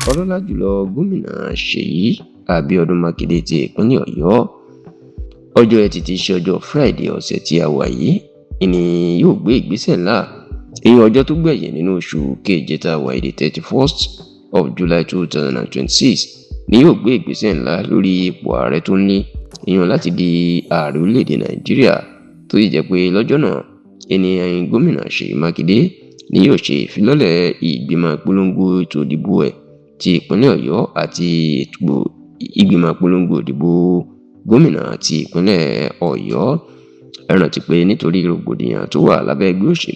ọlọ́lá jùlọ gómìnà Ṣèyí Abíọ́dún Mákindé ti ìpínlẹ̀ Ọ̀yọ́. Ọjọ́ Ẹtì tí í ṣe ọjọ́ Friday ọ̀sẹ̀ tí a wà yìí ni yóò gbé ìgbésẹ̀ ńlá. Èyí ọjọ́ tó gbẹ̀yìn nínú oṣù keje tá a wà yìí, 31st of July 2026 ni yóò gbé ìgbésẹ̀ ńlá lórí ipò ààrẹ tó ní èèyàn láti di ààrẹ orílẹ̀-èdè Nàìjíríà, tó sì jẹ́ pé lọ́jọ́ náà ènìyàn gómìnà Ṣèyí Mákindé ni yóò ṣe ìfilọ́lẹ̀ ìgbìmọ̀ ìpolongo ètò ìdìbò ẹ̀ ti ìpínlẹ̀ Ọ̀yọ́ àti ìgbìmọ̀ ìpolongo ìdìbò gómìnà ti ìpínlẹ̀ Ọ̀yọ́. Ẹ rántí pé nítorí rògbòdìyàn tó wà lábẹ́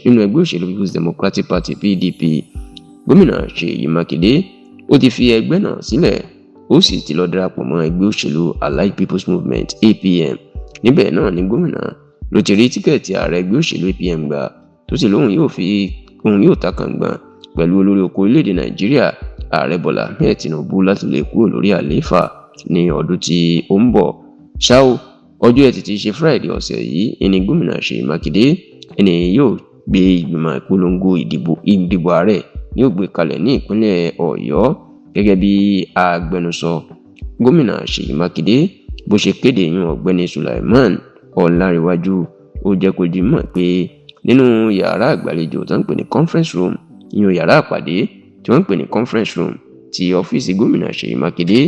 nínú ẹgbẹ́ òṣèlú People's Democratic Party PDP, gómìnà Ṣèyí Mákindé ó ti fi ẹgbẹ́ náà sílẹ̀, ó sì ti lọ darapọ̀ mọ́ ẹgbẹ́ òṣèlú Allied People's Movement APM. Níbẹ̀ náà ni gómìnà ló ti rí tíkẹ́ẹ̀tì ààrẹ ẹgbẹ́ òṣèlú APM gbà, tó sì lóhùn yóò takàngbọ̀n pẹ̀lú olórí oko orílẹ̀-èdè Nàìjíríà ààrẹ Bọ́lá Ahmed Tinubu láti lè kúrò lórí àlééfà ní ọdún tí ó ń bọ̀. Ṣá o, ọjọ́ Ẹtì tí í ṣe Friday ọ̀sẹ̀ yìí ni gómìnà Ṣèyí Mákindé yóò gbé ìgbìmọ̀ ìpolongo ìdìbò ààrẹ yóò gbé kalẹ̀ ní ìpínlẹ̀ Ọ̀yọ́. Gẹ́gẹ́ bí agbẹnusọ gómìnà Ṣèyí Mákindé bó ṣe kéde ọ̀gbẹ́ni Sulaiman Ọláníwájú, ó jẹ́ kó di mọ̀ pé nínú yàrá àgbàlejò tó ń pè ní conference room, yàrá àpàdé tí wọ́n ń pè ní conference room ti ọ́fíìsì gómìnà Ṣèyí Mákindé,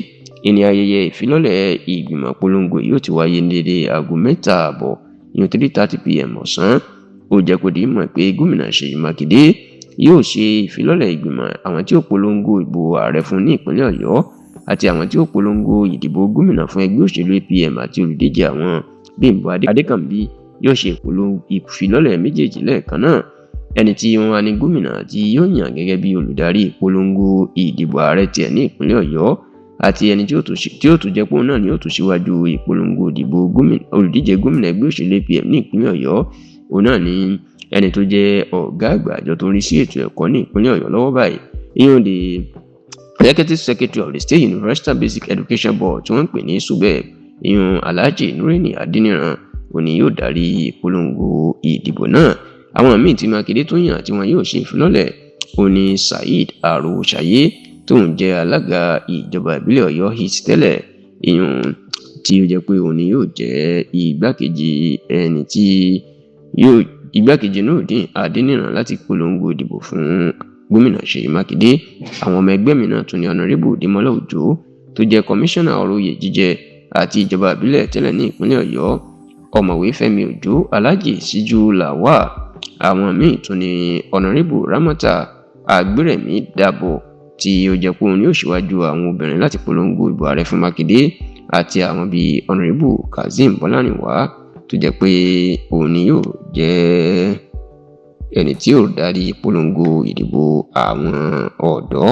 ìní ayẹyẹ ìfilọ́lẹ̀ ìgbìmọ̀ polongo yóò ti wáyé ní dédé aago 3:30 3:30 PM ọ̀sán. Ó jẹ́ kó di mọ̀ pé gómìnà Ṣèyí Mákindé yóò ṣe ìfilọ́lẹ̀ ìgbìmọ̀ àwọn tí ó polongo ìbò ààrẹ fún ní ìpínlẹ̀ Ọ̀yọ́ àti àwọn tí ó polongo ìdìbò gómìnà fún ẹgbẹ́ òṣèlú APM àti olùdíje àwọn Bímbọ́ Adékànbí yóò ṣe ìfilọ́lẹ̀ méjèèjì lẹ́ẹ̀kan náà. Ẹni tí wọ́n wá ní gómìnà tí yóò yàn gẹ́gẹ́ bí olùdarí ìpolongo ìdìbò ààrẹ tiẹ̀ ní ìpínlẹ̀ Ọ̀yọ́ àti ẹni tí ó tún jẹ́ pé òun náà ni ó tún síwájú ìpolongo ìdìbò olùdíje gómìnà ẹgbẹ́ òṣèlú APM ní ìpínlẹ̀ Ọ̀yọ́, òun náà ni ẹni tó jẹ́ ọ̀gá àgbà àjọ tó ń rí sí ètò ẹ̀kọ́ ní ìpínlẹ̀ Ọ̀yọ́ lọ́wọ́ báyìí, the Executive Secretary of the State Universal Basic Education Board tí wọ́n ń pè ní SUBEB, Alhaji Nurini Adeniran, òní yóò darí ìpolongo ìdìbò náà. Àwọn míì tí Mákindé tó yàn tí wọn yóò ṣe ìfilọ́lẹ̀ òní Saheed Arúṣayé tó ń jẹ́ alága ìjọba ìbílẹ̀ Ọ̀yọ́ East tẹ́lẹ̀, tí ó jẹ́ pé òní yóò jẹ́ igbákejì Nurudeen Adeniran láti polongo ìdìbò fún gómìnà Ṣèyí Mákindé. Àwọn ọmọ ẹgbẹ́ mìíràn tún ní Honorable Demola Ojo tó jẹ́ kọmíṣánná ọ̀rọ̀ oyè jíjẹ àti ìjọba ìbílẹ̀ tẹ́lẹ̀ ní ìpínlẹ̀ Ọ̀yọ́, ọ̀mọ̀wé Fẹ́mi Òjó, Alhaji Síjú Lawal. Àwọn míì tún ní Honorable Ramata Agbérẹ̀mí Dàbọ̀ tí ó jẹ́ pé òun yóò ṣíwájú àwọn obìnrin láti polongo ìbò ààrẹ fún Mákindé, àti àwọn bíi Honorable Kazeem Bọ́lárìnwá tó jẹ́ pé òun ni yóò jẹ́ ẹni tí yóò darí polongo ìdìbò àwọn ọ̀dọ́.